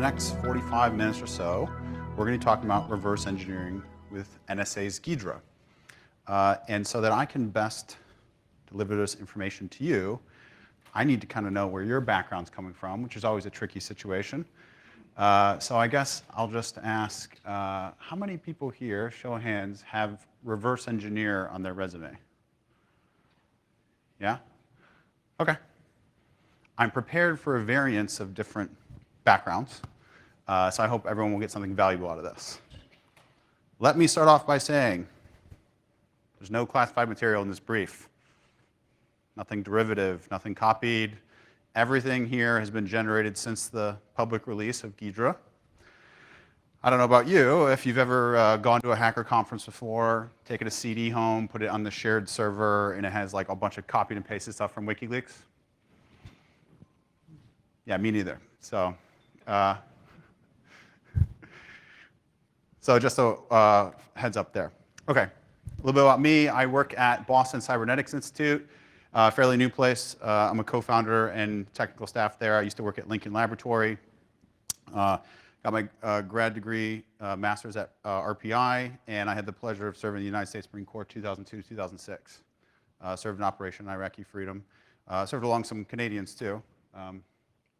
the next 45 minutes or so, we're going to be talking about reverse engineering with NSA's Ghidra. And so that I can best deliver this information to you, I need to kind of know where your background's coming from, which is always a tricky situation. So I guess I'll just ask, how many people here, show of hands, have reverse engineer on their resume? Yeah? Okay. I'm prepared for a variance of different backgrounds, so I hope everyone will get something valuable out of this. Let me start off by saying there's no classified material in this brief. Nothing derivative, nothing copied. Everything here has been generated since the public release of Ghidra. I don't know about you, if you've ever gone to a hacker conference before, taken a CD home, put it on the shared server, and it has like a bunch of copied and pasted stuff from WikiLeaks. Yeah, me neither. So just a heads up there. Okay, a little bit about me. I work at Boston Cybernetics Institute, fairly new place. I'm a co-founder and technical staff there. I used to work at Lincoln Laboratory. Got my grad degree, master's at RPI, and I had the pleasure of serving the United States Marine Corps 2002-2006. Served in Operation Iraqi Freedom. Served along some Canadians too.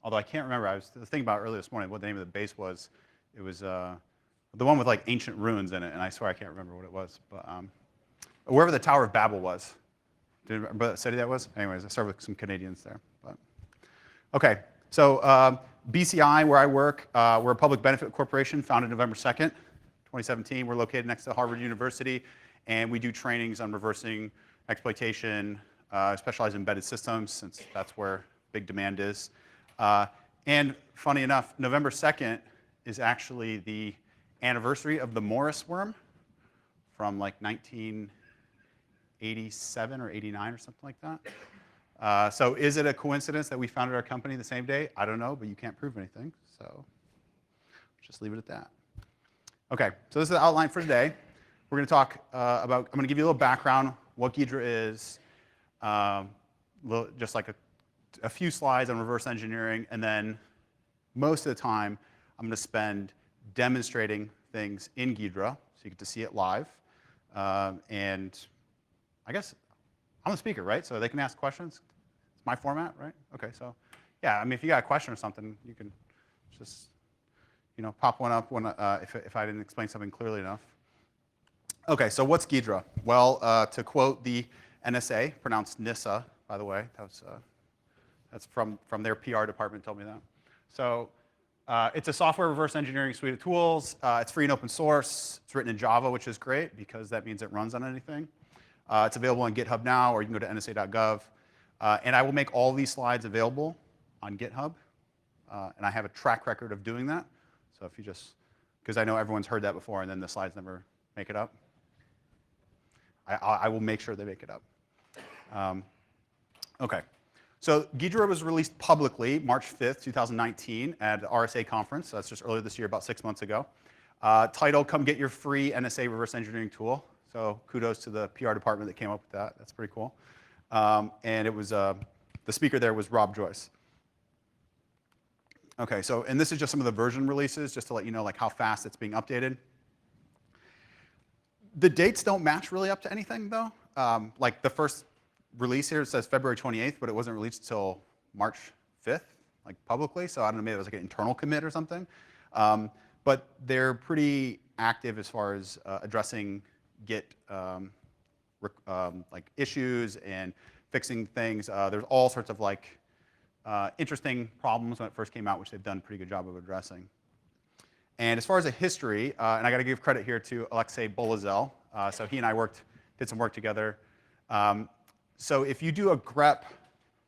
Although I can't remember, I was thinking about earlier this morning what the name of the base was. It was the one with like ancient ruins in it, and I swear I can't remember what it was. But wherever the Tower of Babel was. Do you remember that city that was? Anyways, I served with some Canadians there. But. Okay, so BCI, where I work, we're a public benefit corporation founded November 2nd, 2017. We're located next to Harvard University, and we do trainings on reversing exploitation, specialized in embedded systems, since that's where big demand is. And funny enough, November 2nd is actually the anniversary of the Morris worm from like 1987 or 89 or something like that. So is it a coincidence that we founded our company the same day? I don't know, but you can't prove anything, so just leave it at that. Okay, so this is the outline for today. We're going to talk about, I'm going to give you a little background, what Ghidra is, just like a few slides on reverse engineering, and then most of the time I'm going to spend demonstrating things in Ghidra, so you get to see it live. And I guess I'm the speaker, right? So they can ask questions. It's my format, right? Okay, so yeah, I mean, if you got a question or something, you can just pop one up when, if I didn't explain something clearly enough. Okay, so what's Ghidra? Well, to quote the NSA, pronounced NISA, by the way, that's from their PR department told me that. So it's a software reverse engineering suite of tools. It's free and open source. It's written in Java, which is great because that means it runs on anything. It's available on GitHub now, or you can go to nsa.gov. And I will make all these slides available on GitHub. And I have a track record of doing that. So if you just, because I know everyone's heard that before, and then the slides never make it up. I will make sure they make it up. Okay. So Ghidra was released publicly March 5th, 2019 at the RSA conference. That's just earlier this year, about 6 months ago. Title, come get your free NSA reverse engineering tool. So kudos to the PR department that came up with that. That's pretty cool. And it was, the speaker there was Rob Joyce. Okay, so, and this is just some of the version releases, just to let you know like how fast it's being updated. The dates don't match really up to anything though. Like the first release here, it says February 28th, but it wasn't released until March 5th, like publicly. So I don't know, maybe it was like an internal commit or something. But they're pretty active as far as addressing Git like issues and fixing things. There's all sorts of like interesting problems when it first came out, which they've done a pretty good job of addressing. And as far as a history, and I got to give credit here to Alexei Bolazel. So he and I did some work together. So if you do a grep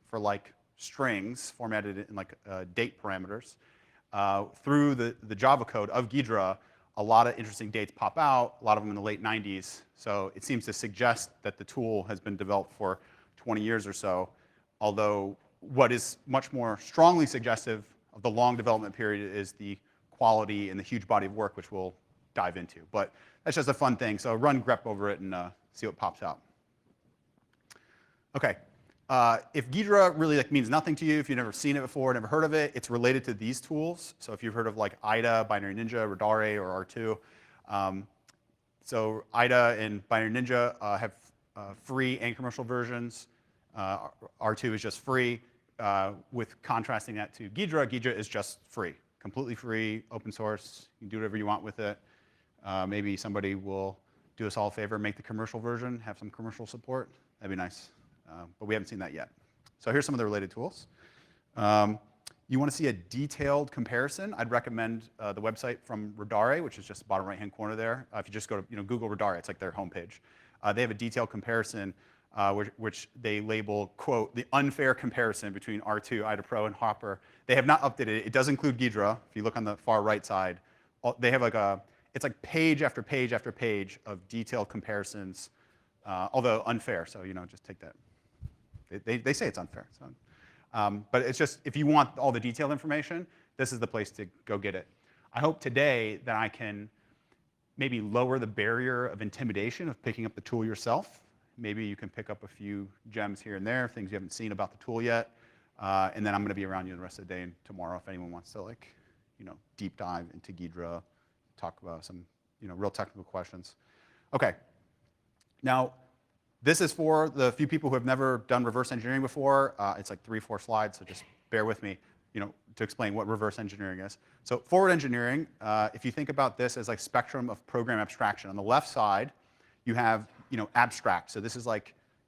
for like strings formatted in like date parameters through the Java code of Ghidra, a lot of interesting dates pop out, a lot of them in the late 90s. So it seems to suggest that the tool has been developed for 20 years or so, although what is much more strongly suggestive of the long development period is the quality and the huge body of work, which we'll dive into. But that's just a fun thing. So run grep over it and see what pops out. Okay, If Ghidra really means nothing to you, if you've never seen it before, never heard of it, it's related to these tools. So if you've heard of IDA, Binary Ninja, Radare, or R2. So IDA and Binary Ninja have free and commercial versions. R2 is just free. With contrasting that to Ghidra, Ghidra is just free, completely free, open source. You can do whatever you want with it. Maybe somebody will do us all a favor, make the commercial version, have some commercial support. That'd be nice. But we haven't seen that yet. So here's some of the related tools. You want to see a detailed comparison, I'd recommend the website from Radare, which is just the bottom right-hand corner there. If you just go to Google Radare, it's like their homepage. They have a detailed comparison, which they label, quote, the unfair comparison between R2, IDA Pro, and Hopper. They have not updated it. It does include Ghidra. If you look on the far right side, they have it's like page after page after page of detailed comparisons, although unfair, so just take that. They say it's unfair. So. But it's just, if you want all the detailed information, this is the place to go get it. I hope today that I can maybe lower the barrier of intimidation of picking up the tool yourself. Maybe you can pick up a few gems here and there, things you haven't seen about the tool yet. And then I'm going to be around you the rest of the day and tomorrow if anyone wants to deep dive into Ghidra, talk about some real technical questions. Okay. Now, this is for the few people who have never done reverse engineering before. It's like 3-4 slides, so just bear with me to explain what reverse engineering is. So forward engineering, if you think about this as spectrum of program abstraction. On the left side, you have abstract. So this is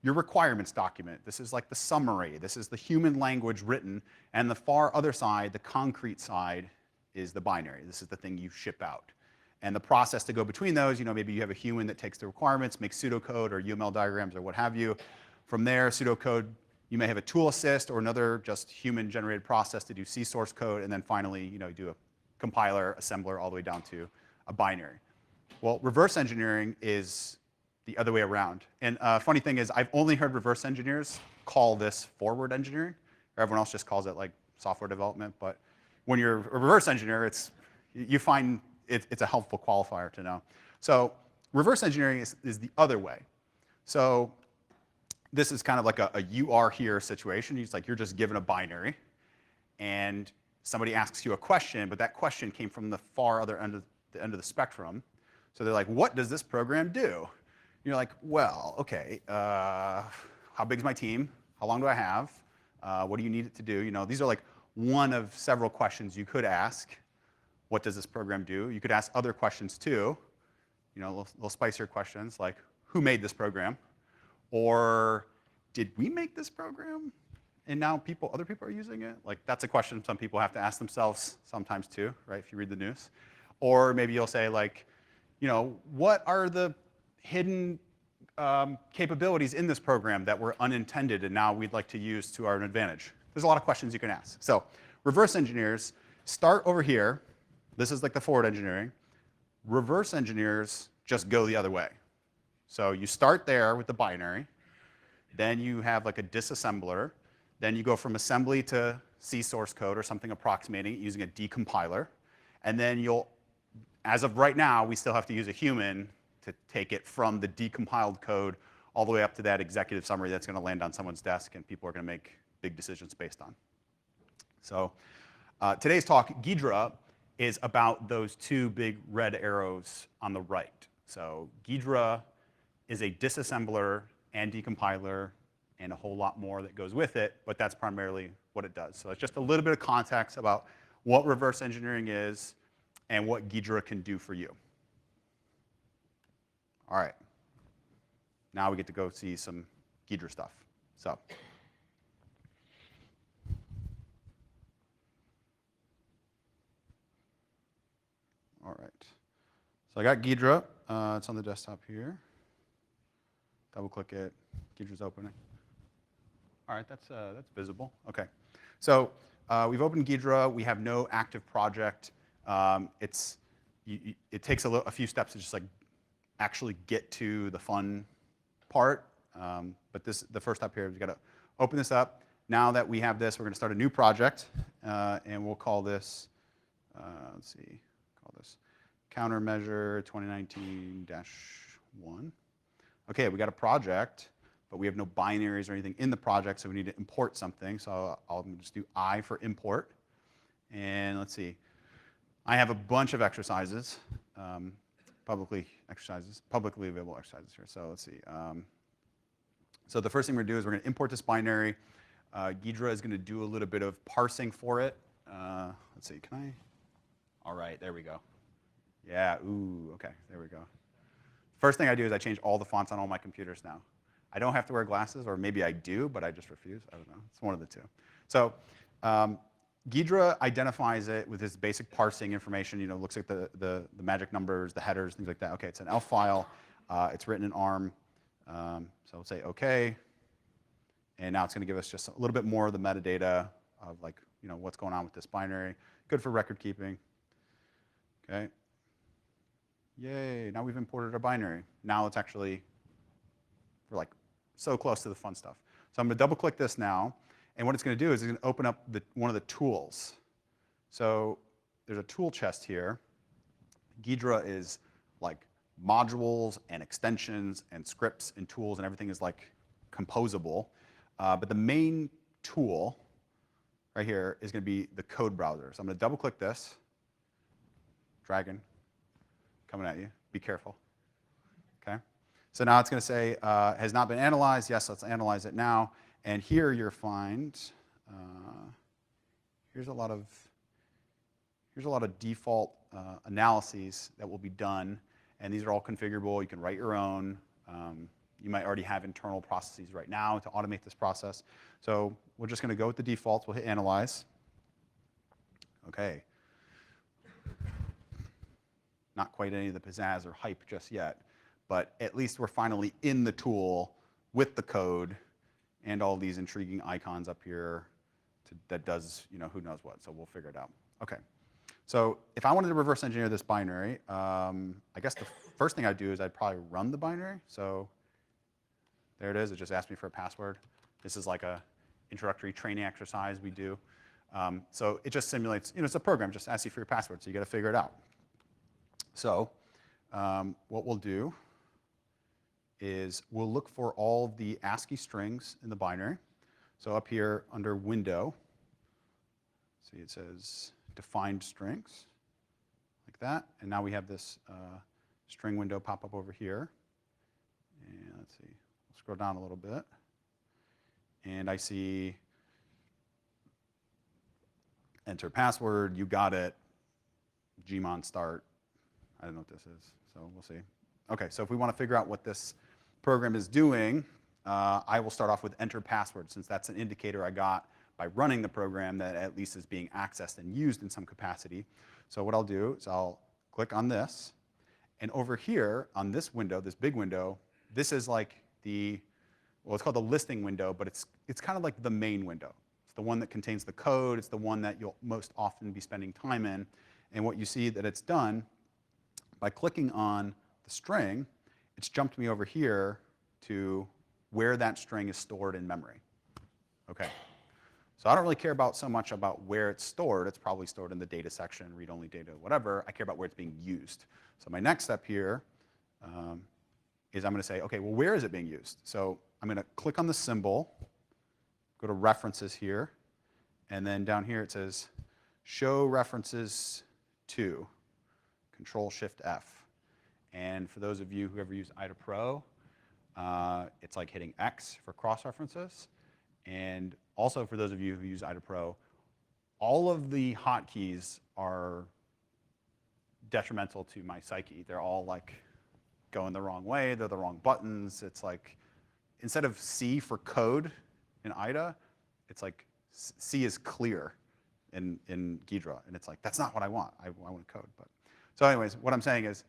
your requirements document. This is the summary. This is the human language written. And the far other side, the concrete side, is the binary. This is the thing you ship out. And the process to go between those, maybe you have a human that takes the requirements, makes pseudocode or UML diagrams or what have you. From there, pseudocode, you may have a tool assist or another just human-generated process to do C source code. And then finally, you do a compiler, assembler, all the way down to a binary. Well, reverse engineering is the other way around. And funny thing is, I've only heard reverse engineers call this forward engineering. Everyone else just calls it software development. But when you're a reverse engineer, you find it's a helpful qualifier to know. So reverse engineering is the other way. So this is kind of like a you are here situation. It's you're just given a binary, and somebody asks you a question, but that question came from the far other end of the spectrum. So they're like, what does this program do? And you're like, well, okay, how big is my team? How long do I have? What do you need it to do? These are one of several questions you could ask. What does this program do? You could ask other questions too, little spicier questions like, who made this program? Or did we make this program? And now other people are using it? That's a question some people have to ask themselves sometimes too, right, if you read the news. Or maybe you'll say what are the hidden capabilities in this program that were unintended and now we'd like to use to our advantage? There's a lot of questions you can ask. So reverse engineers start over here. This is the forward engineering. Reverse engineers just go the other way. So you start there with the binary. Then you have a disassembler. Then you go from assembly to C source code or something approximating it using a decompiler. And then as of right now, we still have to use a human to take it from the decompiled code all the way up to that executive summary that's going to land on someone's desk and people are going to make big decisions based on. So today's talk, Ghidra, is about those two big red arrows on the right. So Ghidra is a disassembler and decompiler and a whole lot more that goes with it, but that's primarily what it does. So it's just a little bit of context about what reverse engineering is and what Ghidra can do for you. All right. Now we get to go see some Ghidra stuff. So. All right. So I got Ghidra. It's on the desktop here. Double click it. Ghidra's opening. All right, that's visible. Okay. So we've opened Ghidra. We have no active project. It takes a few steps to just actually get to the fun part. But the first step here is we've got to open this up. Now that we have this, we're going to start a new project, and we'll call this. Let's see. This COUNTERMEASURE 2019-1. Okay, we got a project. but we have no binaries or anything in the project, so we need to import something. So I'll just do I for import. And let's see. I have a bunch of exercises, publicly available exercises here. So let's see. So the first thing we're going to do is we're going to import this binary. Ghidra is going to do a little bit of parsing for it. Let's see, can I? All right, there we go. Yeah, ooh, okay, there we go. First thing I do is I change all the fonts on all my computers now. I don't have to wear glasses, or maybe I do, but I just refuse. I don't know. It's one of the two. So Ghidra identifies it with this basic parsing information. You know, looks at the magic numbers, the headers, things like that. Okay, it's an ELF file. It's written in ARM. So we'll say OK. And now it's going to give us just a little bit more of the metadata of, like, you know, what's going on with this binary. Good for record keeping. Okay. Yay, now we've imported our binary. Now it's actually, we're like so close to the fun stuff. So I'm going to double click this now. And what it's going to do is it's going to open up one of the tools. So there's a tool chest here. Ghidra is like modules and extensions and scripts and tools, and everything is like composable. But the main tool right here is going to be the code browser. So I'm going to double click this. Dragon coming at you. Be careful. Okay. So now it's going to say has not been analyzed. Yes, let's analyze it now. And here you'll find here's a lot of default analyses that will be done, and these are all configurable. You can write your own. You might already have internal processes right now to automate this process. So we're just going to go with the defaults. We'll hit analyze. Okay. Not quite any of the pizzazz or hype just yet, but at least we're finally in the tool with the code and all these intriguing icons up here that does, you know, who knows what. So we'll figure it out. Okay. So if I wanted to reverse engineer this binary, I guess the first thing I'd do is I'd probably run the binary. So there it is. It just asked me for a password. This is like a introductory training exercise we do. So it just simulates, you know, it's a program, just asks you for your password, so you got to figure it out. So what we'll do is we'll look for all the ASCII strings in the binary. So up here under window, see it says defined strings, like that. And now we have this string window pop up over here. And let's see, we'll scroll down a little bit. And I see enter password, you got it, Gmon start. I don't know what this is, so we'll see. Okay, so if we want to figure out what this program is doing, I will start off with enter password, since that's an indicator I got by running the program that at least is being accessed and used in some capacity. So what I'll do is I'll click on this, and over here on this window, this big window, this is like the, well, it's called the listing window, but it's kind of like the main window. It's the one that contains the code. It's the one that you'll most often be spending time in. And what you see that it's done, by clicking on the string, it's jumped me over here to where that string is stored in memory. Okay. So I don't really care so much about where it's stored. It's probably stored in the data section, read-only data, whatever. I care about where it's being used. So my next step here is I'm going to say, okay, well, where is it being used? So I'm going to click on the symbol, go to references here, and then down here it says show references to. Control-Shift-F. And for those of you who ever use IDA Pro, it's like hitting X for cross-references. And also for those of you who use IDA Pro, all of the hotkeys are detrimental to my psyche. They're all like going the wrong way. They're the wrong buttons. It's like, instead of C for code in IDA, it's like C is clear in Ghidra. And it's like, that's not what I want. I want code. But so anyways, what I'm saying is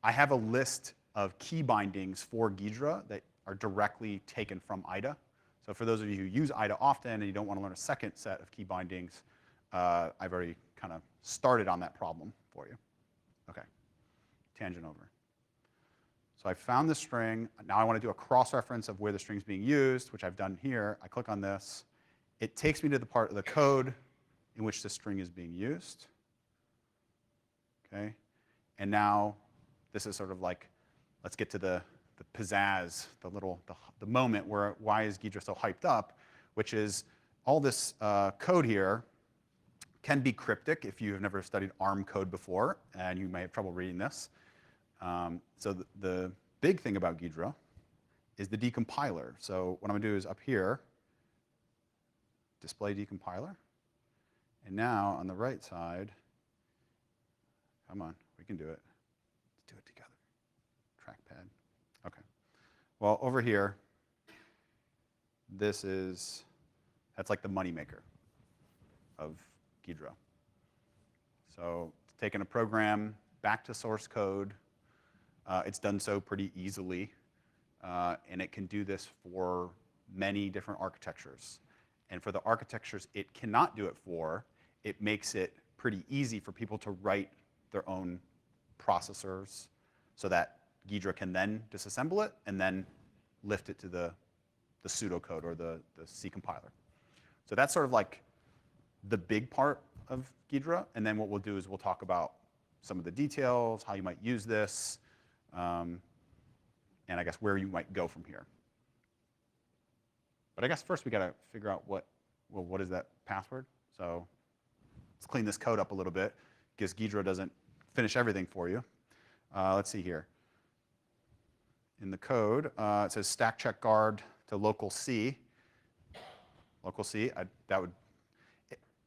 I have a list of key bindings for Ghidra that are directly taken from IDA. So for those of you who use IDA often and you don't want to learn a second set of key bindings, I've already kind of started on that problem for you. Okay, tangent over. So I found the string. Now I want to do a cross-reference of where the string's being used, which I've done here. I click on this. It takes me to the part of the code in which the string is being used. Okay, and now this is sort of like, let's get to the pizzazz, the moment where why is Ghidra so hyped up, which is all this code here can be cryptic if you have never studied ARM code before, and you may have trouble reading this. So the big thing about Ghidra is the decompiler. So what I'm going to do is up here, display decompiler. And now on the right side, come on, we can do it. Let's do it together. Trackpad. OK. Well, over here, that's like the moneymaker of Ghidra. So it's taken a program back to source code. It's done so pretty easily. And it can do this for many different architectures. And for the architectures it cannot do it for, it makes it pretty easy for people to write their own processors so that Ghidra can then disassemble it and then lift it to the pseudocode or the C compiler. So that's sort of like the big part of Ghidra. And then what we'll do is we'll talk about some of the details, how you might use this, and I guess where you might go from here. But I guess first we got to figure out what is that password? So let's clean this code up a little bit because Ghidra doesn't finish everything for you. Let's see here. In the code, it says stack check guard to local C. Local C,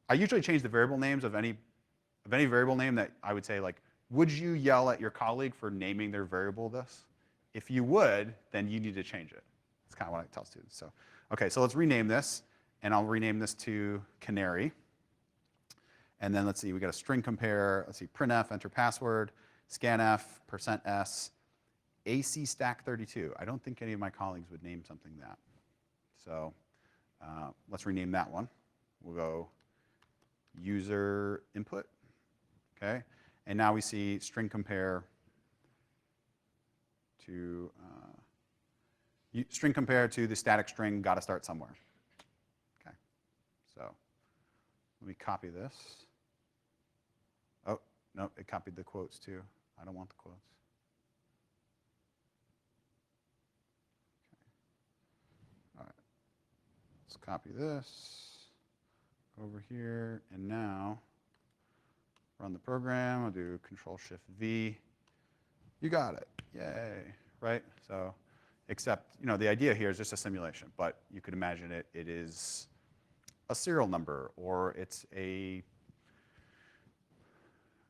I usually change the variable names of any variable name that I would say, like, would you yell at your colleague for naming their variable this? If you would, then you need to change it. That's kind of what I tell students. So, OK, so let's rename this. And I'll rename this to canary. And then let's see, we got a string compare. Let's see, printf, enter password, scanf, %s, AC stack 32. I don't think any of my colleagues would name something that. So let's rename that one. We'll go user input. OK. And now we see string compare to the static string, got to start somewhere. OK. So let me copy this. Oh, no, it copied the quotes too. I don't want the quotes. OK. All right. Let's copy this over here. And now run the program. I'll do Control-Shift-V. You got it. Yay. Right? So except, the idea here is just a simulation. But you could imagine it is a serial number, or it's a,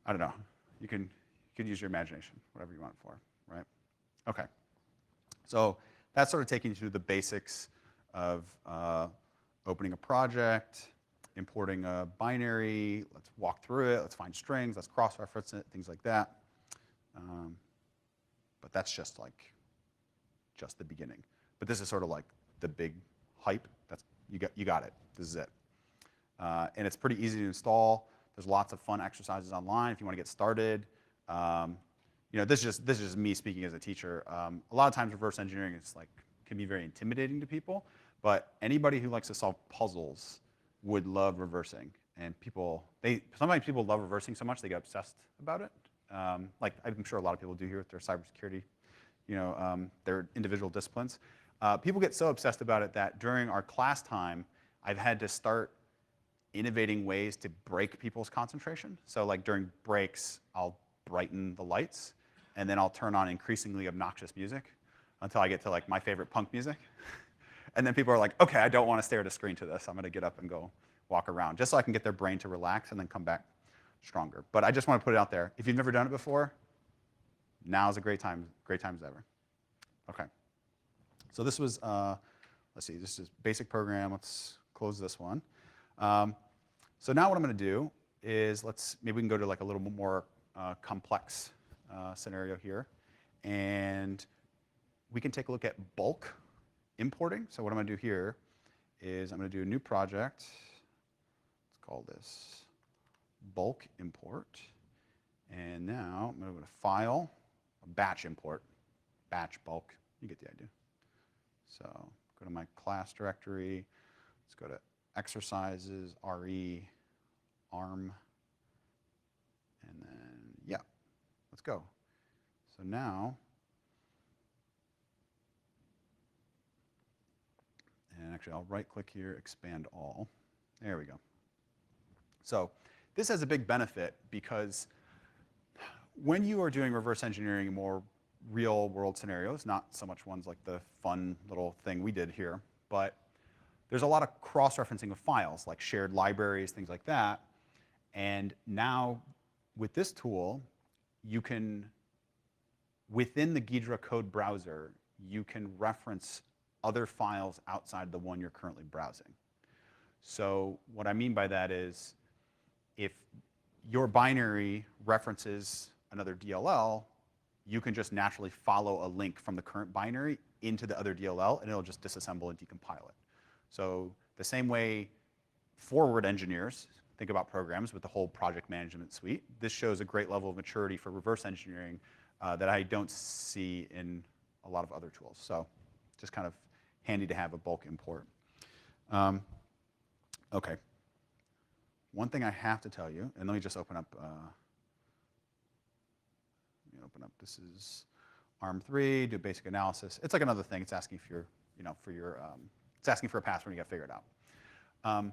I don't know. You can use your imagination, whatever you want it for, right? OK. So that's sort of taking you through the basics of opening a project, importing a binary. Let's walk through it. Let's find strings. Let's cross-reference it, things like that. But that's just the beginning. But this is sort of like the big hype. You got it. This is it. And it's pretty easy to install. There's lots of fun exercises online if you want to get started. This is just me speaking as a teacher. A lot of times reverse engineering can be very intimidating to people. But anybody who likes to solve puzzles would love reversing. And sometimes people love reversing so much they get obsessed about it. Like I'm sure a lot of people do here with their cybersecurity, their individual disciplines. People get so obsessed about it that during our class time, I've had to start innovating ways to break people's concentration. So like during breaks, I'll brighten the lights, and then I'll turn on increasingly obnoxious music until I get to like my favorite punk music. And then people are like, OK, I don't want to stare at a screen to this. I'm going to get up and go walk around, just so I can get their brain to relax and then come back stronger. But I just want to put it out there. If you've never done it before, now's a great time as ever. OK. So this was, let's see, this is basic program. Let's close this one. So now what I'm going to do is maybe we can go to like a little more complex scenario here. And we can take a look at bulk importing. So what I'm going to do here is I'm going to do a new project. Let's call this bulk import. And now I'm going to go to File, Batch import, batch bulk. You get the idea. So go to my class directory. Let's go to exercises, RE, ARM. And then, yeah, let's go. So now actually, I'll right-click here, expand all. There we go. So this has a big benefit because when you are doing reverse engineering in more real-world scenarios, not so much ones like the fun little thing we did here, but there's a lot of cross-referencing of files, like shared libraries, things like that. And now with this tool, you can, within the Ghidra code browser, you can reference other files outside the one you're currently browsing. So what I mean by that is, if your binary references another DLL, you can just naturally follow a link from the current binary into the other DLL, and it'll just disassemble and decompile it. So the same way forward engineers think about programs with the whole project management suite, this shows a great level of maturity for reverse engineering that I don't see in a lot of other tools. So just kind of handy to have a bulk import. Okay. One thing I have to tell you, and let me just open up, this is ARM3, do basic analysis. It's like another thing. It's asking for your, it's asking for a password, and you got to figure it out.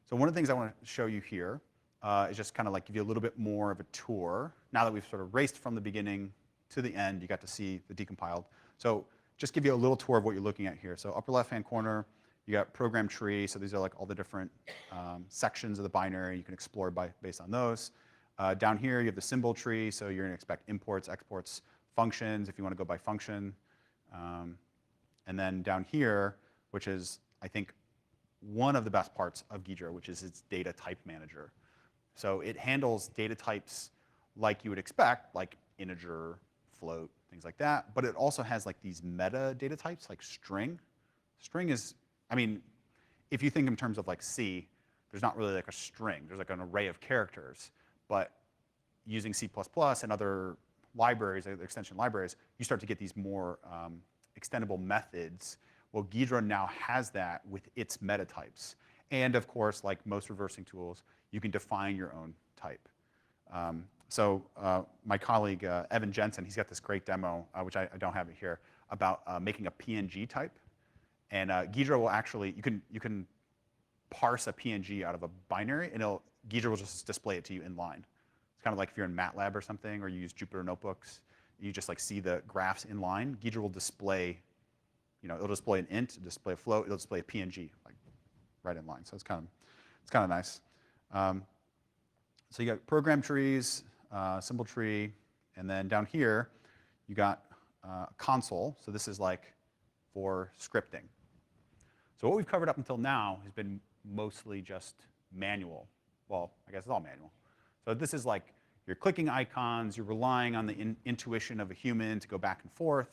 So one of the things I want to show you here is just kind of like give you a little bit more of a tour. Now that we've sort of raced from the beginning to the end, you got to see the decompiled. So just give you a little tour of what you're looking at here. So upper left-hand corner, you got program tree. So these are like all the different sections of the binary. You can explore based on those. Down here, you have the symbol tree. So you're going to expect imports, exports, functions, if you want to go by function. And then down here, which is, I think, one of the best parts of Ghidra, which is its data type manager. So it handles data types like you would expect, like integer, float, things like that. But it also has like these meta data types, like string. String is, I mean, if you think in terms of like C, there's not really like a string. There's like an array of characters. But using C++ and other libraries, extension libraries, you start to get these more extendable methods. Well, Ghidra now has that with its meta types. And of course, like most reversing tools, you can define your own type. So my colleague, Evan Jensen, he's got this great demo, which I don't have it here, about making a PNG type. And Ghidra will actually, you can parse a PNG out of a binary, and Ghidra will just display it to you in line. It's kind of like if you're in MATLAB or something, or you use Jupyter Notebooks, you just like see the graphs in line. Ghidra will display, it'll display an int, it'll display a float, it'll display a PNG, like right in line. So it's kind of nice. So you got program trees, symbol tree, and then down here you got console. So this is like for scripting. So what we've covered up until now has been mostly just manual. Well, I guess it's all manual. So this is like you're clicking icons, you're relying on the intuition of a human to go back and forth,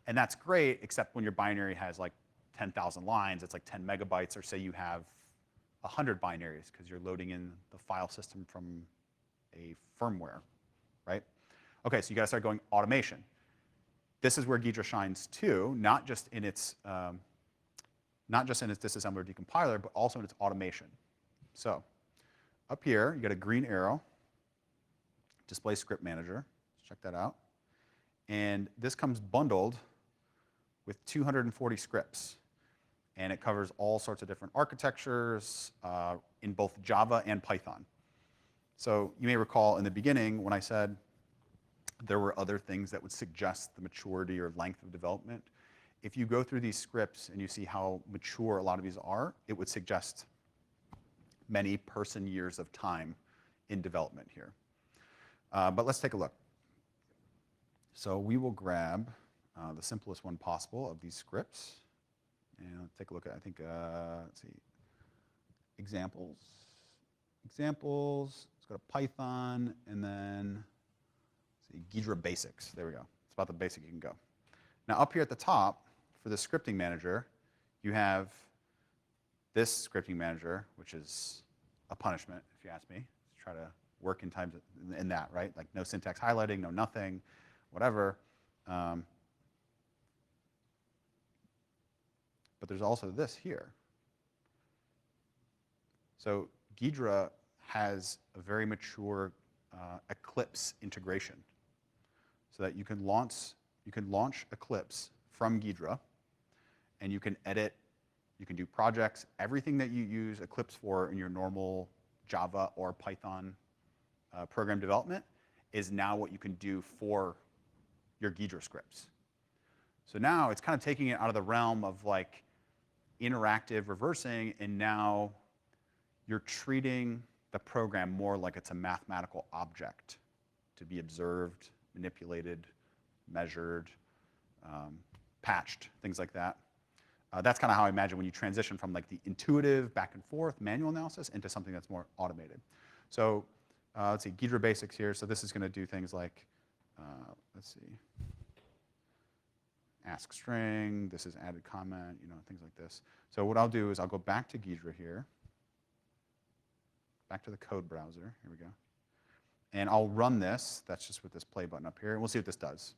and that's great, except when your binary has like 10,000 lines, it's like 10 megabytes, or say you have 100 binaries because you're loading in the file system from a firmware, right? Okay, so you got to start going automation. This is where Ghidra shines too, not just in its disassembler decompiler, but also in its automation. So up here, you got a green arrow, display script manager. Let's check that out. And this comes bundled with 240 scripts. And it covers all sorts of different architectures in both Java and Python. So you may recall in the beginning when I said there were other things that would suggest the maturity or length of development. If you go through these scripts and you see how mature a lot of these are, it would suggest many person years of time in development here. But let's take a look. So we will grab the simplest one possible of these scripts. And let's take a look at, I think, let's see, examples. Examples, let's go to Python, and then, let's see, Ghidra basics. There we go. It's about the basic you can go. Now up here at the top, for the scripting manager, you have this scripting manager, which is a punishment, if you ask me. Let's try to work in times in that, right? Like no syntax highlighting, no nothing, whatever. But there's also this here. So Ghidra has a very mature Eclipse integration, so that you can launch Eclipse from Ghidra, and you can edit You can do projects. Everything that you use Eclipse for in your normal Java or Python program development is now what you can do for your Ghidra scripts. So now it's kind of taking it out of the realm of like interactive reversing, and now you're treating the program more like it's a mathematical object to be observed, manipulated, measured, patched, things like that. That's kind of how I imagine when you transition from like the intuitive back and forth manual analysis into something that's more automated. So let's see, Ghidra basics here. So this is going to do things like, let's see, ask string. This is added comment, things like this. So what I'll do is I'll go back to Ghidra here, back to the code browser. Here we go. And I'll run this. That's just with this play button up here. And we'll see what this does.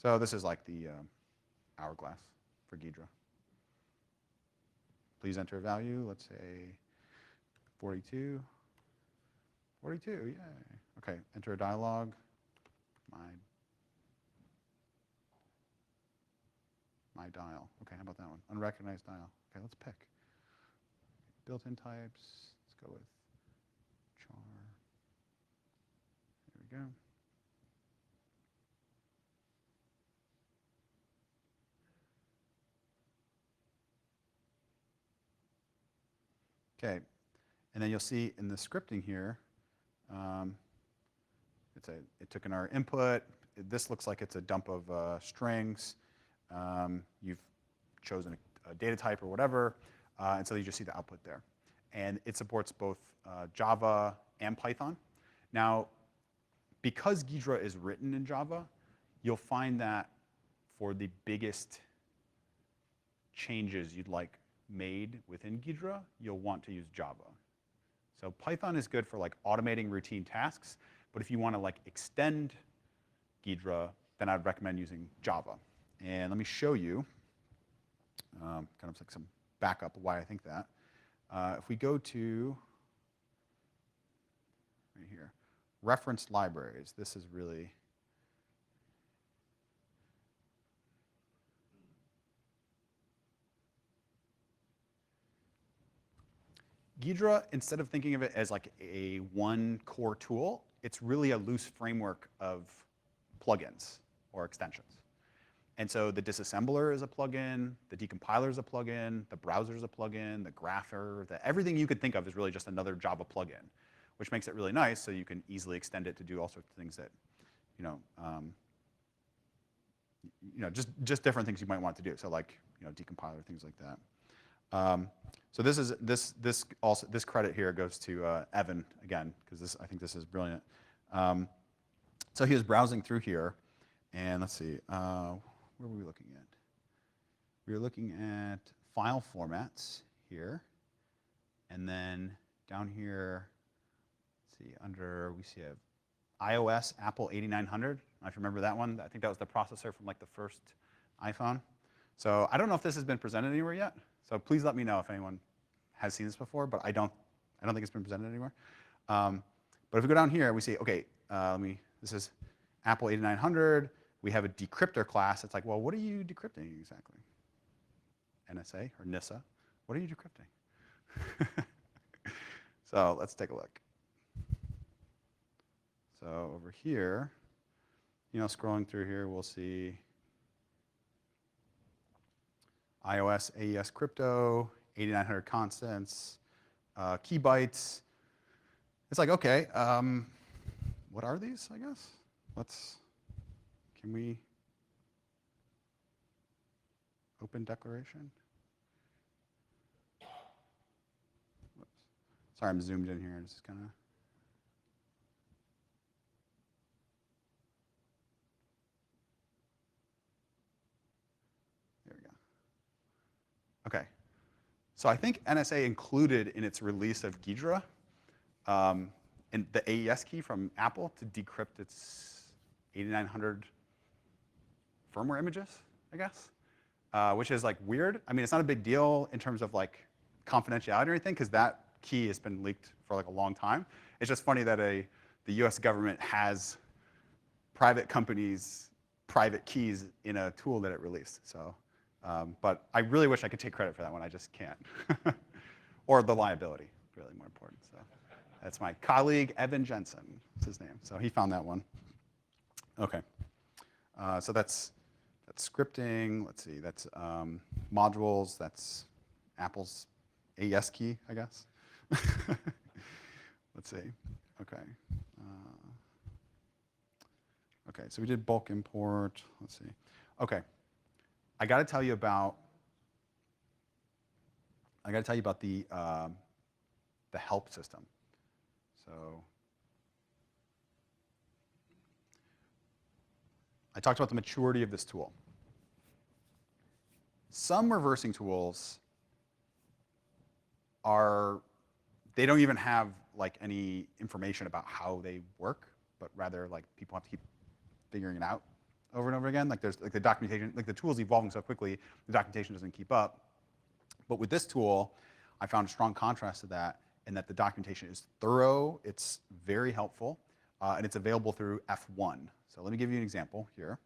So this is like the hourglass for Ghidra. Please enter a value. Let's say 42. 42, yay. OK, enter a dialog. My dial. OK, how about that one? Unrecognized dial. OK, let's pick. Built-in types. Let's go with char. There we go. OK, and then you'll see in the scripting here, it took in our input. This looks like it's a dump of strings. You've chosen a data type or whatever, and so you just see the output there. And it supports both Java and Python. Now, because Ghidra is written in Java, you'll find that for the biggest changes you'd like made within Ghidra, you'll want to use Java. So Python is good for like automating routine tasks, but if you want to like extend Ghidra, then I'd recommend using Java. And let me show you kind of like some backup of why I think that. If we go to right here, referenced libraries, this is really Ghidra, instead of thinking of it as like a one core tool, it's really a loose framework of plugins or extensions. And so the disassembler is a plugin, the decompiler is a plugin, the browser is a plugin, the grapher, everything you could think of is really just another Java plugin, which makes it really nice so you can easily extend it to do all sorts of things that, just different things you might want to do. So like, decompiler, things like that. So this credit here goes to Evan again, because I think this is brilliant. So he was browsing through here, and let's see, where were we looking at? We were looking at file formats here, and then down here, let's see, we see iOS Apple 8900. I don't know if you remember that one. I think that was the processor from like the first iPhone. So I don't know if this has been presented anywhere yet. So please let me know if anyone has seen this before, but I don't think it's been presented anywhere. But if we go down here, we see, OK, this is Apple 8900. We have a decryptor class. It's like, well, what are you decrypting exactly? NSA or NISA? What are you decrypting? So let's take a look. So over here, scrolling through here, we'll see iOS AES crypto, 8900 constants, key bytes. It's like, OK, what are these, I guess? Can we open declaration? Whoops. Sorry, I'm zoomed in here. It's kind of. There we go. OK. So I think NSA included in its release of Ghidra in the AES key from Apple to decrypt its 8900 firmware images, I guess, which is like weird. I mean, it's not a big deal in terms of like confidentiality or anything, because that key has been leaked for like a long time. It's just funny that the US government has private companies' private keys in a tool that it released. So But I really wish I could take credit for that one. I just can't. Or the liability, really more important. So that's my colleague, Evan Jensen, is his name. So he found that one. OK. So that's scripting. Let's see. That's modules. That's Apple's AES key, I guess. Let's see. OK. OK, so we did bulk import. Let's see. OK. I got to tell you about the help system. So I talked about the maturity of this tool. Some reversing tools they don't even have like any information about how they work, but rather like people have to keep figuring it out over and over again. Like there's like the documentation, like the tool's evolving so quickly, the documentation doesn't keep up. But with this tool, I found a strong contrast to that in that the documentation is thorough, it's very helpful, and it's available through F1. So let me give you an example here.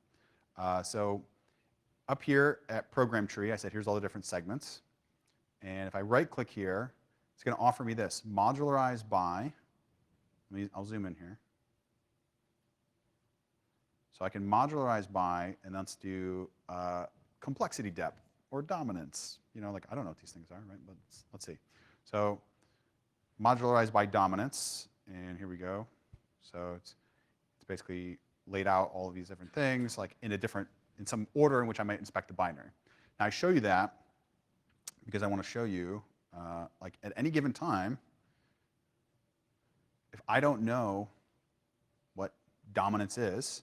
So up here at Program Tree, I said, here's all the different segments. And if I right-click here, it's going to offer me this, modularize by, I'll zoom in here. So I can modularize by, and let's do complexity depth or dominance. You know, like I don't know what these things are, right? But let's see. So modularize by dominance, and here we go. So it's basically laid out all of these different things, like in some order in which I might inspect the binary. Now I show you that because I want to show you, like at any given time, if I don't know what dominance is,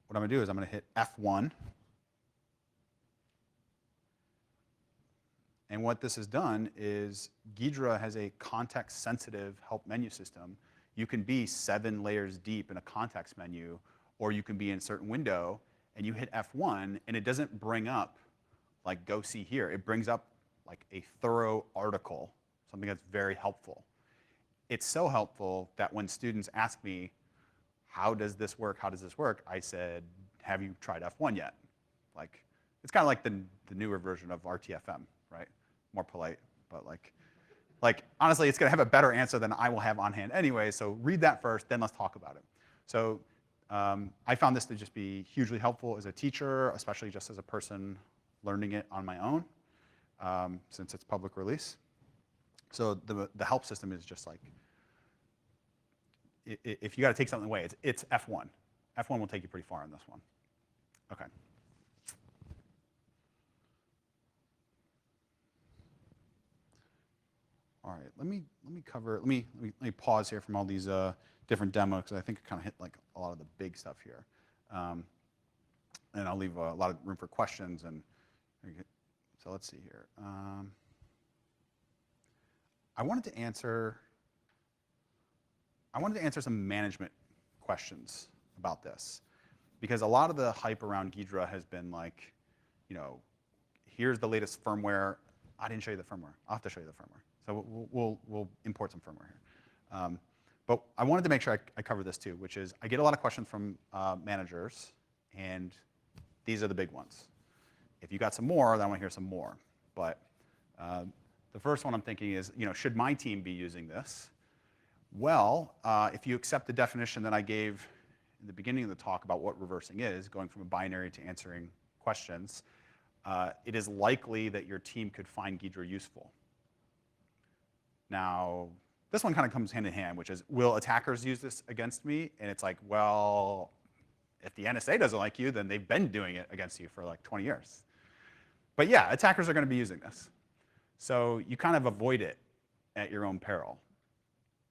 what I'm going to do is I'm going to hit F1. And what this has done is Ghidra has a context-sensitive help menu system. You can be 7 layers deep in a context menu, or you can be in a certain window, and you hit F1, and it doesn't bring up, like, go see here. It brings up, like, a thorough article, something that's very helpful. It's so helpful that when students ask me, how does this work, I said, have you tried F1 yet? Like, it's kind of like the newer version of RTFM, right? More polite, but like honestly, it's going to have a better answer than I will have on hand anyway, so read that first, then let's talk about it. So I found this to just be hugely helpful as a teacher, especially just as a person learning it on my own, since it's public release. So the help system is just like, if you got to take something away, it's F1. F1 will take you pretty far on this one. Okay. All right, let me pause here from all these different demos, because I think I kind of hit like a lot of the big stuff here. And I'll leave a lot of room for questions. And so let's see here. I wanted to answer some management questions about this, because a lot of the hype around Ghidra has been like, you know, here's the latest firmware. I didn't show you the firmware. I'll have to show you the firmware. So we'll import some firmware here. But I wanted to make sure I cover this too, which is I get a lot of questions from managers, and these are the big ones. If you got some more, then I want to hear some more. But the first one I'm thinking is, you know, should my team be using this? Well, if you accept the definition that I gave in the beginning of the talk about what reversing is, going from a binary to answering questions, it is likely that your team could find Ghidra useful. Now, this one kind of comes hand in hand, which is, will attackers use this against me? And it's like, well, if the NSA doesn't like you, then they've been doing it against you for like 20 years. But yeah, attackers are going to be using this. So you kind of avoid it at your own peril.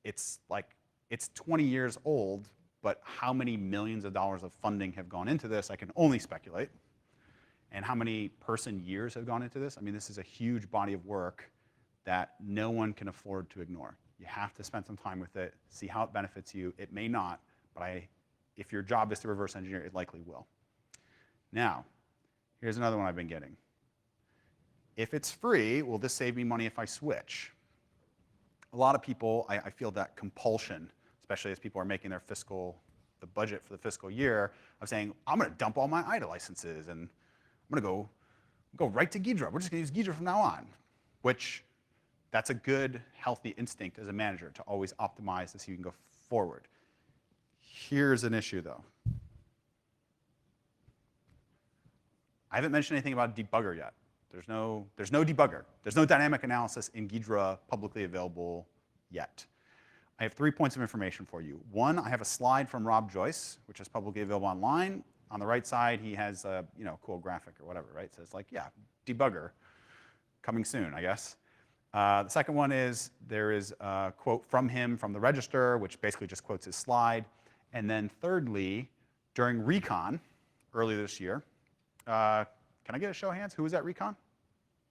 It's like, it's 20 years old, but how many millions of dollars of funding have gone into this, I can only speculate. And how many person years have gone into this? I mean, this is a huge body of work that no one can afford to ignore. You have to spend some time with it, see how it benefits you. It may not, but if your job is to reverse engineer, it likely will. Now, here's another one I've been getting. If it's free, will this save me money if I switch? A lot of people, I feel that compulsion, especially as people are making their the budget for the fiscal year, of saying, I'm going to dump all my IDA licenses, and I'm going to go Go right to Ghidra. We're just going to use Ghidra from now on, which that's a good, healthy instinct as a manager to always optimize so you can go forward. Here's an issue, though. I haven't mentioned anything about debugger yet. There's no debugger. There's no dynamic analysis in Ghidra publicly available yet. I have 3 points of information for you. One, I have a slide from Rob Joyce, which is publicly available online. On the right side, he has a cool graphic or whatever, right? So it's like, yeah, debugger, coming soon, I guess. The second one is there is a quote from him from the register, which basically just quotes his slide. And then thirdly, during Recon earlier this year, can I get a show of hands? Who was at Recon?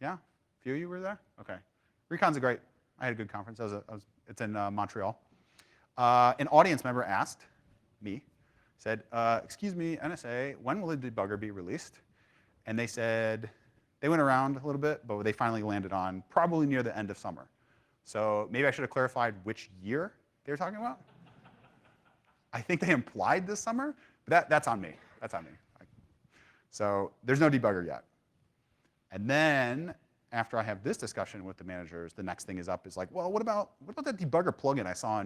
Yeah? A few of you were there? OK. Recon's I had a good conference. It's in Montreal. An audience member asked me, said, excuse me, NSA, when will the debugger be released? And they said, they went around a little bit, but they finally landed on probably near the end of summer. So maybe I should have clarified which year they were talking about. I think they implied this summer, but that's on me. That's on me. So there's no debugger yet. And then after I have this discussion with the managers, the next thing is like, well, what about that debugger plugin I saw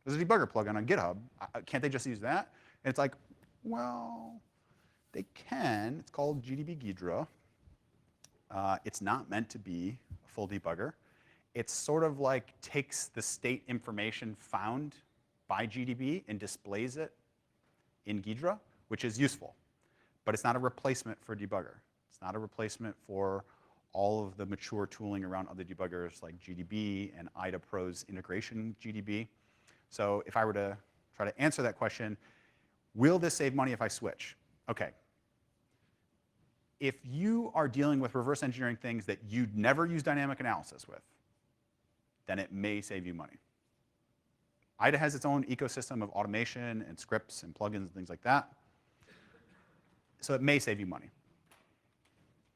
there's a debugger plugin on GitHub. Can't they just use that? And it's like, well, they can. It's called GDB Ghidra. It's not meant to be a full debugger. It's sort of like takes the state information found by GDB and displays it in Ghidra, which is useful. But it's not a replacement for debugger. It's not a replacement for all of the mature tooling around other debuggers like GDB and IDA Pro's integration GDB. So if I were to try to answer that question, will this save money if I switch? OK. If you are dealing with reverse engineering things that you'd never use dynamic analysis with, then it may save you money. IDA has its own ecosystem of automation and scripts and plugins and things like that. So it may save you money.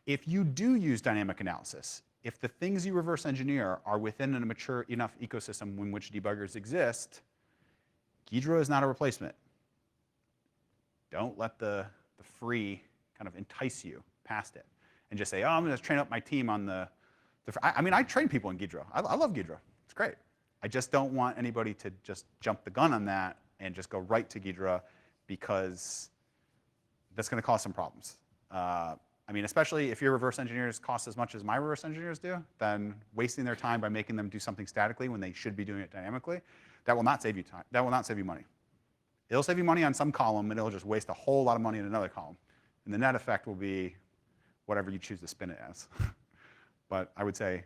If you do use dynamic analysis, if the things you reverse engineer are within a mature enough ecosystem in which debuggers exist, Ghidra is not a replacement. Don't let the free kind of entice you past it and just say, oh, I'm going to train up my team on I mean, I train people in Ghidra. I love Ghidra. It's great. I just don't want anybody to just jump the gun on that and just go right to Ghidra, because that's going to cause some problems. I mean, especially if your reverse engineers cost as much as my reverse engineers do, then wasting their time by making them do something statically when they should be doing it dynamically, that will not save you time. That will not save you money. It'll save you money on some column, and it'll just waste a whole lot of money in another column. And the net effect will be whatever you choose to spin it as. But I would say,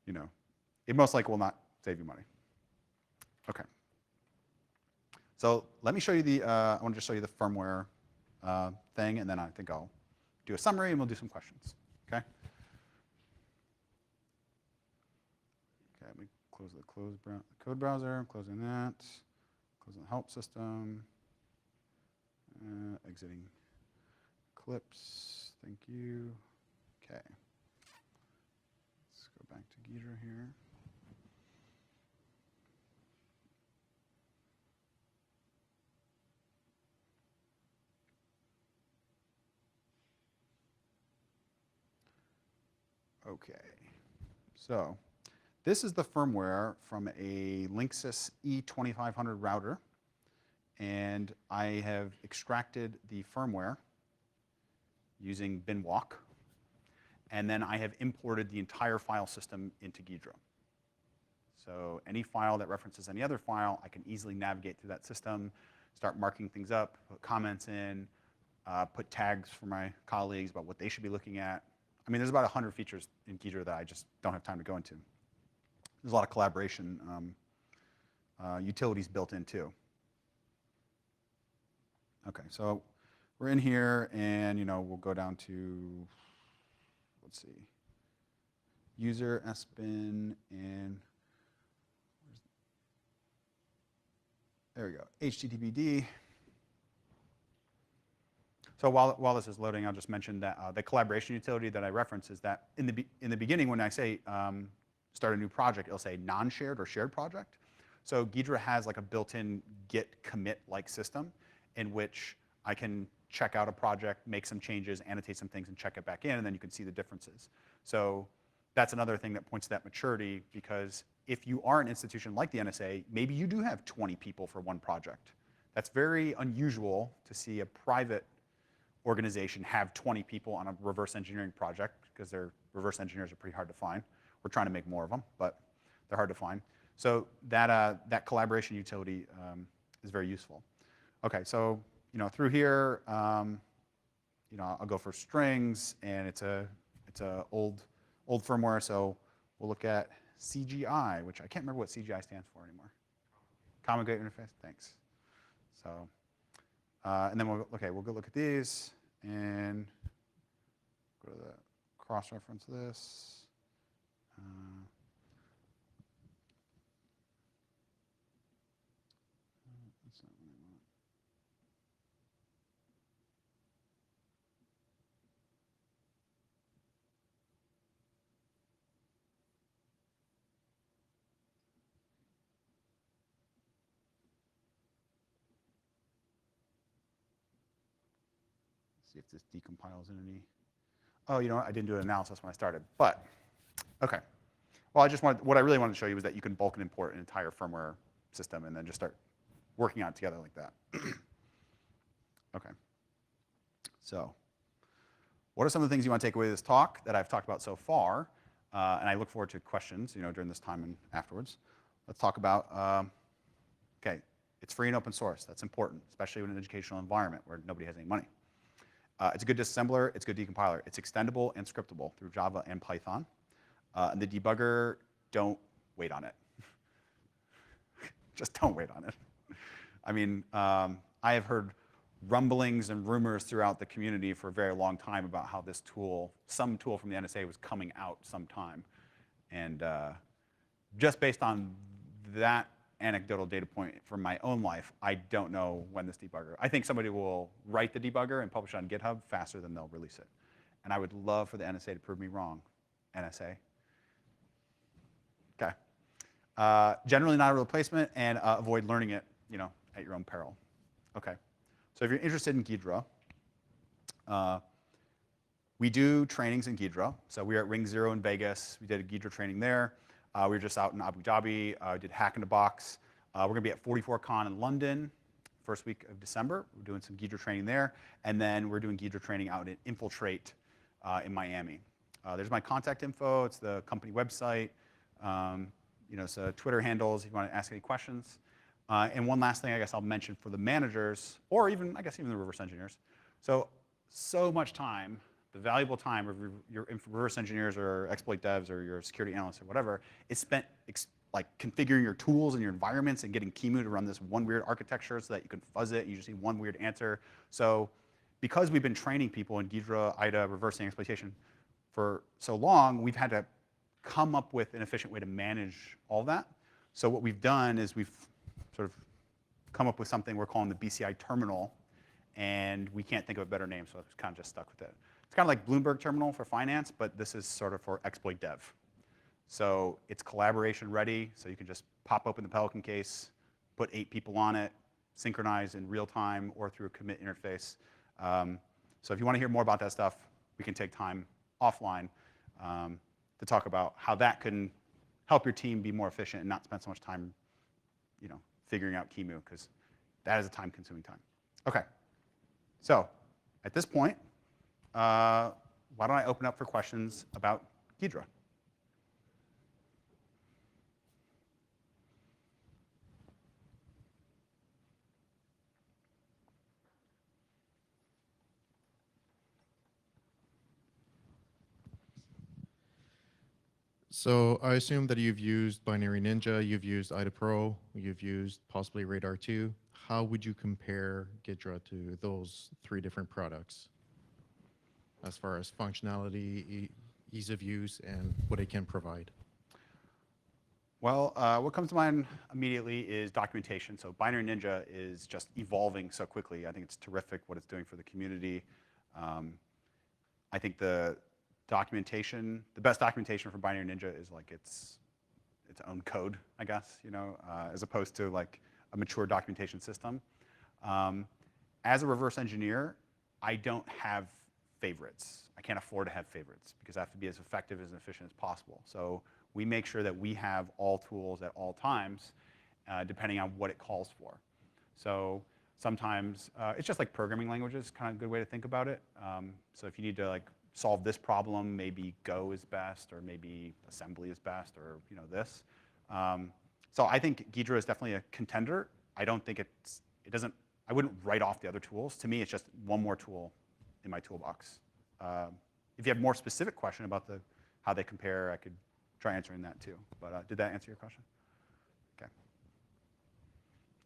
it most likely will not save you money. OK. So let me show you I want to just show you the firmware thing, and then I think I'll do a summary, and we'll do some questions. OK? OK, let me close the code browser. I'm closing that. Closing the help system. Exiting Eclipse. Thank you. OK. Let's go back to Ghidra here. OK. So this is the firmware from a Linksys E2500 router. And I have extracted the firmware using binwalk. And then I have imported the entire file system into Ghidra. So any file that references any other file, I can easily navigate through that system, start marking things up, put comments in, put tags for my colleagues about what they should be looking at. I mean, there's about 100 features in Ghidra that I just don't have time to go into. There's a lot of collaboration utilities built in, too. OK, so we're in here, and we'll go down to, let's see, user, sbin, and there we go, HTTPD. So while this is loading, I'll just mention that the collaboration utility that I reference is that in the beginning, when I say start a new project, it'll say non-shared or shared project. So Ghidra has like a built-in git commit-like system in which I can check out a project, make some changes, annotate some things, and check it back in, and then you can see the differences. So that's another thing that points to that maturity, because if you are an institution like the NSA, maybe you do have 20 people for one project. That's very unusual to see a private organization have 20 people on a reverse engineering project, because their reverse engineers are pretty hard to find. We're trying to make more of them, but they're hard to find. So that collaboration utility is very useful. Okay, so through here, I'll go for strings, and it's a old firmware. So we'll look at CGI, which I can't remember what CGI stands for anymore. Common Gate Interface. Thanks. So, and then we'll go look at these and go to the cross-reference this. That's not what I want. See if this decompiles in any. Oh, you know what? I didn't do an analysis when I started, but okay. Well, what I really wanted to show you was that you can bulk and import an entire firmware system and then just start working on it together like that. Okay. So, what are some of the things you want to take away with this talk that I've talked about so far? And I look forward to questions, during this time and afterwards. Let's talk about. Okay, it's free and open source. That's important, especially in an educational environment where nobody has any money. It's a good disassembler, it's a good decompiler. It's extendable and scriptable through Java and Python. And the debugger, don't wait on it. Just don't wait on it. I mean, I have heard rumblings and rumors throughout the community for a very long time about how this tool, some tool from the NSA, was coming out sometime. And just based on that anecdotal data point from my own life, I don't know when this debugger. I think somebody will write the debugger and publish it on GitHub faster than they'll release it. And I would love for the NSA to prove me wrong. NSA. Okay. Generally not a replacement, and avoid learning it, at your own peril. Okay. So if you're interested in Ghidra, we do trainings in Ghidra. So we were at Ring Zero in Vegas. We did a Ghidra training there. We were just out in Abu Dhabi. Did Hack in the Box. We're going to be at 44Con in London, first week of December. We're doing some Ghidra training there. And then we're doing Ghidra training out at Infiltrate in Miami. There's my contact info. It's the company website. So Twitter handles if you want to ask any questions. And one last thing I guess I'll mention for the managers, or even the reverse engineers. So much time, the valuable time of your reverse engineers or exploit devs or your security analysts or whatever, is spent configuring your tools and your environments and getting QEMU to run this one weird architecture so that you can fuzz it and you just see one weird answer. So because we've been training people in Ghidra, IDA, reversing exploitation for so long, we've had to come up with an efficient way to manage all that. So what we've done is we've sort of come up with something we're calling the BCI terminal, and we can't think of a better name, so I've kind of just stuck with it. It's kind of like Bloomberg Terminal for finance, but this is sort of for exploit dev. So it's collaboration ready, so you can just pop open the Pelican case, put 8 people on it, synchronize in real time or through a commit interface. So if you want to hear more about that stuff, we can take time offline to talk about how that can help your team be more efficient and not spend so much time, figuring out QEMU, because that is a time-consuming time. Okay. So at this point, why don't I open up for questions about Ghidra? So I assume that you've used Binary Ninja, you've used IDA Pro, you've used possibly Radar 2. How would you compare Ghidra to those 3 different products as far as functionality, ease of use, and what it can provide? Well, what comes to mind immediately is documentation. So Binary Ninja is just evolving so quickly. I think it's terrific what it's doing for the community. I think the best documentation for Binary Ninja is its own code, I guess, as opposed to a mature documentation system. As a reverse engineer, I don't have favorites. I can't afford to have favorites because I have to be as effective and efficient as possible. So we make sure that we have all tools at all times, depending on what it calls for. So sometimes it's just like programming languages, kind of a good way to think about it. So if you need to like solve this problem, maybe Go is best, or maybe assembly is best, or this. So I think Ghidra is definitely a contender. I don't think it doesn't. I wouldn't write off the other tools. To me, it's just one more tool in my toolbox. If you have more specific question about how they compare, I could try answering that too. But did that answer your question? Okay.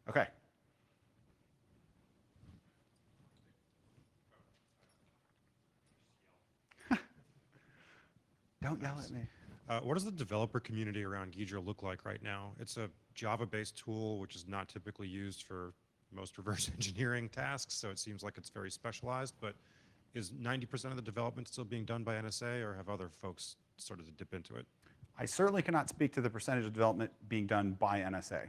Okay. Don't yell at me. What does the developer community around Ghidra look like right now? It's a Java-based tool, which is not typically used for most reverse engineering tasks, so it seems like it's very specialized, but is 90% of the development still being done by NSA, or have other folks started to dip into it? I certainly cannot speak to the percentage of development being done by NSA.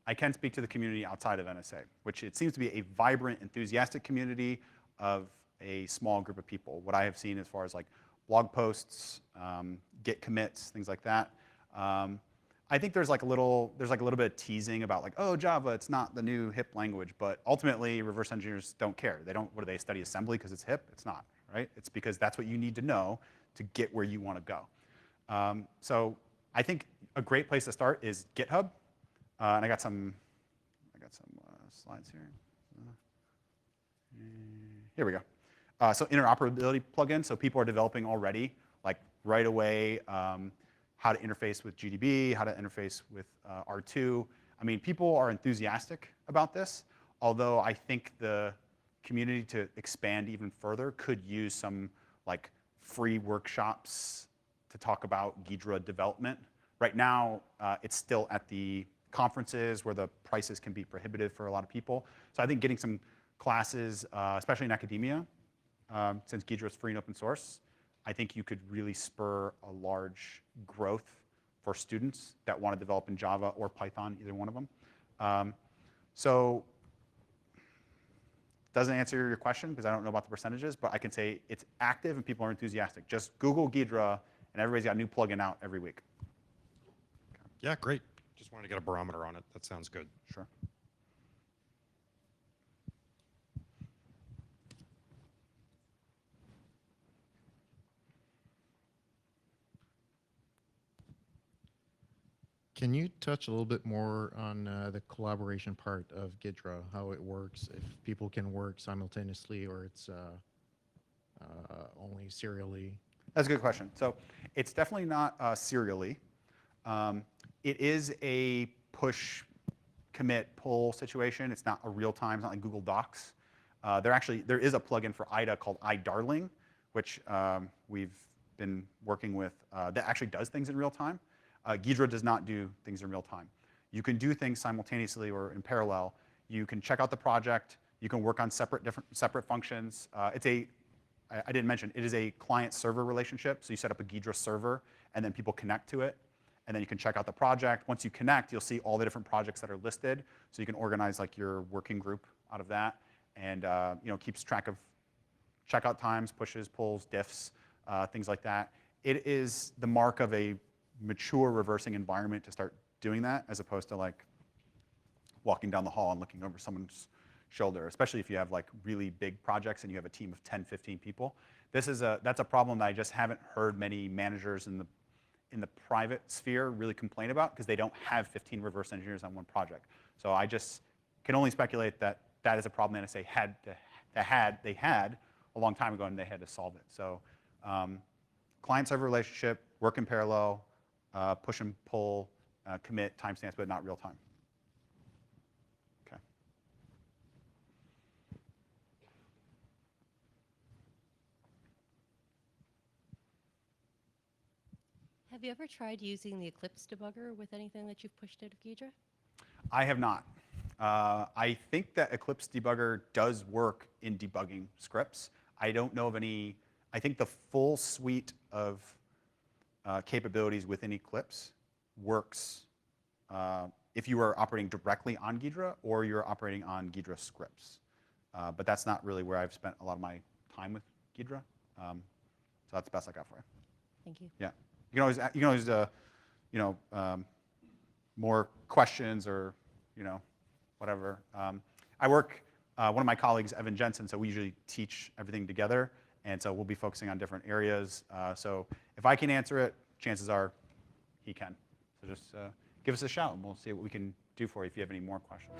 I can speak to the community outside of NSA, which it seems to be a vibrant, enthusiastic community of a small group of people. What I have seen as far as like blog posts, Git commits, things like that. I think there's like a little bit of teasing about like, oh, Java, it's not the new hip language, but ultimately reverse engineers don't care. They don't. What do they study assembly because it's hip? It's not, right? It's because that's what you need to know to get where you want to go. So I think a great place to start is GitHub, and I got some slides here. Here we go. So interoperability plugin. So people are developing already, like right away, how to interface with GDB, how to interface with R2. I mean, people are enthusiastic about this, although I think the community to expand even further could use some like free workshops to talk about Ghidra development. Right now, it's still at the conferences where the prices can be prohibitive for a lot of people. So I think getting some classes, especially in academia, since Ghidra is free and open source, I think you could really spur a large growth for students that want to develop in Java or Python, either one of them. So doesn't answer your question because I don't know about the percentages, but I can say it's active and people are enthusiastic. Just Google Ghidra and everybody's got a new plugin out every week. Yeah, great. Just wanted to get a barometer on it. That sounds good. Sure. Can you touch a little bit more on the collaboration part of Ghidra, how it works, if people can work simultaneously or it's only serially? That's a good question. So it's definitely not serially. It is a push, commit, pull situation. It's not a real time. It's not like Google Docs. There is a plugin for IDA called iDarling, which we've been working with that actually does things in real time. Ghidra does not do things in real time. You can do things simultaneously or in parallel. You can check out the project. You can work on separate functions. I didn't mention, it is a client-server relationship. So you set up a Ghidra server, and then people connect to it. And then you can check out the project. Once you connect, you'll see all the different projects that are listed. So you can organize like your working group out of that, and keeps track of checkout times, pushes, pulls, diffs, things like that. It is the mark of a mature reversing environment to start doing that, as opposed to like walking down the hall and looking over someone's shoulder, especially if you have like really big projects and you have a team of 10, 15 people. That's a problem that I just haven't heard many managers in the private sphere really complain about, because they don't have 15 reverse engineers on one project. So I just can only speculate that that is a problem that NSA they had a long time ago, and they had to solve it. So client-server relationship, work in parallel, push and pull, commit, timestamps, but not real time. Okay. Have you ever tried using the Eclipse debugger with anything that you've pushed out of Ghidra? I have not. I think that Eclipse debugger does work in debugging scripts. I don't know of any. I think the full suite of capabilities within Eclipse works if you are operating directly on Ghidra or you're operating on Ghidra scripts. but that's not really where I've spent a lot of my time with Ghidra. So that's the best I got for you. Thank you. Yeah, you can always more questions or whatever. I work. One of my colleagues, Evan Jensen, so we usually teach everything together, and so we'll be focusing on different areas. So if I can answer it, chances are he can. So just give us a shout, and we'll see what we can do for you if you have any more questions.